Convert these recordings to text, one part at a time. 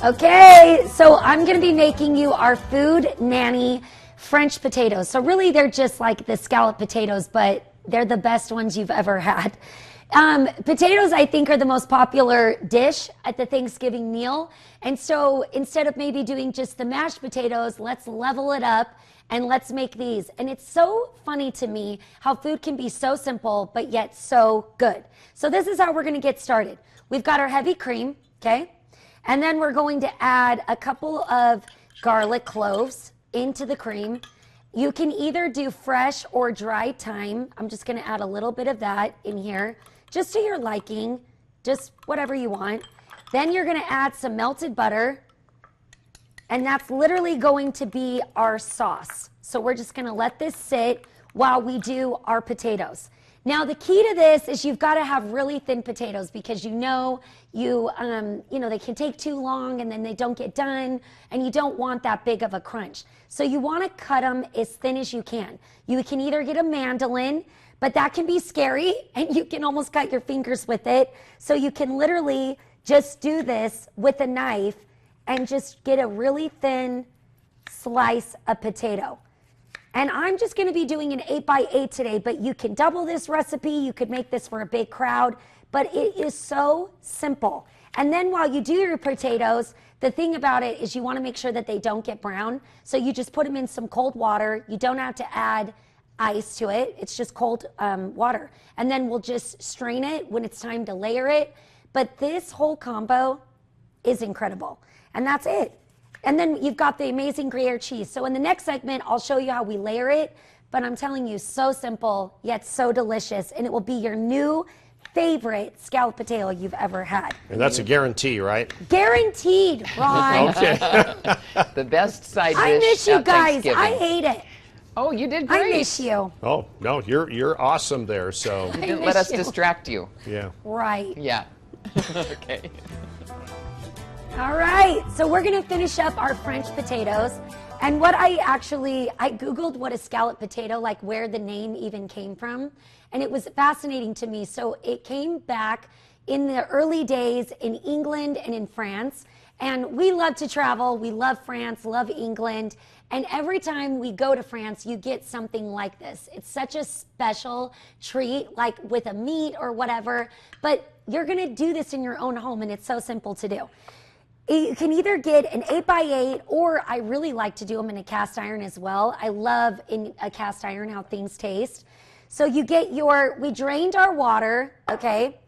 Okay, so I'm going to be making you our Food Nanny French potatoes. So really they're just like the scallop potatoes, but they're the best ones you've ever had. Potatoes, I think, are the most popular dish at the Thanksgiving meal. And so instead of maybe doing just the mashed potatoes, let's level it up and let's make these. And it's so funny to me how food can be so simple, but yet so good. So this is how we're going to get started. We've got our heavy cream, okay? And then we're going to add a couple of garlic cloves into the cream. You can either do fresh or dry thyme. I'm just going to add a little bit of that in here, just to your liking, just whatever you want. Then you're going to add some melted butter, and that's literally going to be our sauce. So we're just going to let this sit while we do our potatoes. Now the key to this is you've got to have really thin potatoes because you know they can take too long and then they don't get done, and you don't want that big of a crunch. So you want to cut them as thin as you can. You can either get a mandolin, but that can be scary and you can almost cut your fingers with it. So you can literally just do this with a knife and just get a really thin slice of potato. And I'm just going to be doing an 8x8 today, but you can double this recipe. You could make this for a big crowd, but it is so simple. And then while you do your potatoes, the thing about it is you want to make sure that they don't get brown. So you just put them in some cold water. You don't have to add ice to it. It's just cold water. And then we'll just strain it when it's time to layer it. But this whole combo is incredible. And that's it. And then you've got the amazing Gruyere cheese. So in the next segment, I'll show you how we layer it. But I'm telling you, so simple, yet so delicious. And it will be your new favorite scalloped potato you've ever had. And that's a guarantee, right? Guaranteed, Ron. Okay. The best side dish I miss you at guys. Thanksgiving. I hate it. Oh, you did great. I miss you. Oh, no, you're awesome there, so. You didn't let us distract you. Yeah. Right. Yeah. Okay. All right, so we're gonna finish up our French potatoes. And what I Googled what a scalloped potato, like where the name even came from. And it was fascinating to me. So it came back in the early days in England and in France. And we love to travel. We love France, love England. And every time we go to France, you get something like this. It's such a special treat, like with a meat or whatever. But you're gonna do this in your own home, and it's so simple to do. You can either get an 8x8, or I really like to do them in a cast iron as well. I love in a cast iron how things taste. So you get we drained our water, okay?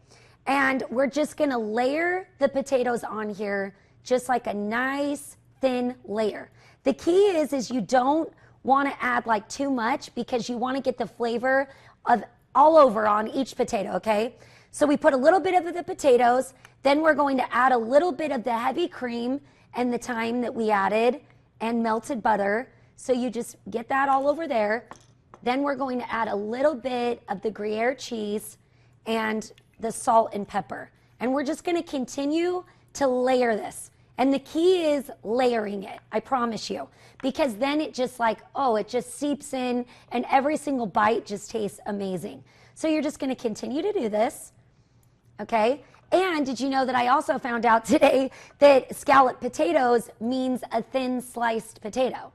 And we're just gonna layer the potatoes on here, just like a nice thin layer. The key is you don't wanna add like too much because you wanna get the flavor of all over on each potato, okay? So we put a little bit of the potatoes, then we're going to add a little bit of the heavy cream and the thyme that we added and melted butter. So you just get that all over there. Then we're going to add a little bit of the Gruyere cheese and the salt and pepper. And we're just going to continue to layer this. And the key is layering it, I promise you, because then it just it just seeps in and every single bite just tastes amazing. So you're just going to continue to do this. Okay, and did you know that I also found out today that scalloped potatoes means a thin sliced potato?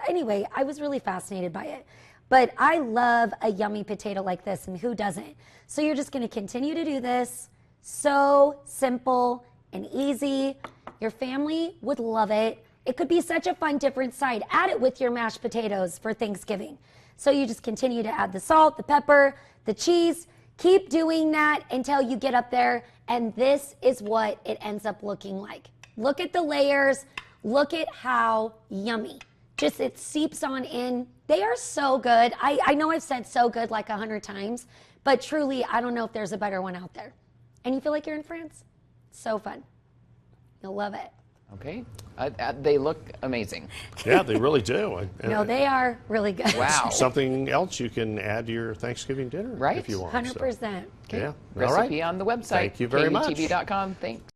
Anyway, I was really fascinated by it. But I love a yummy potato like this, and who doesn't? So you're just gonna continue to do this. So simple and easy. Your family would love it. It could be such a fun, different side. Add it with your mashed potatoes for Thanksgiving. So you just continue to add the salt, the pepper, the cheese. Keep doing that until you get up there, and this is what it ends up looking like. Look at the layers. Look at how yummy. Just it seeps on in. They are so good. I know I've said so good like 100 times, but truly, I don't know if there's a better one out there. And you feel like you're in France? So fun. You'll love it. Okay. They look amazing. Yeah, they really do. No, they are really good. Wow. Something else you can add to your Thanksgiving dinner, right? if you want. 100%. So. Yeah. Recipe All right. on the website. Thank you very much. KUTV.com. Thanks.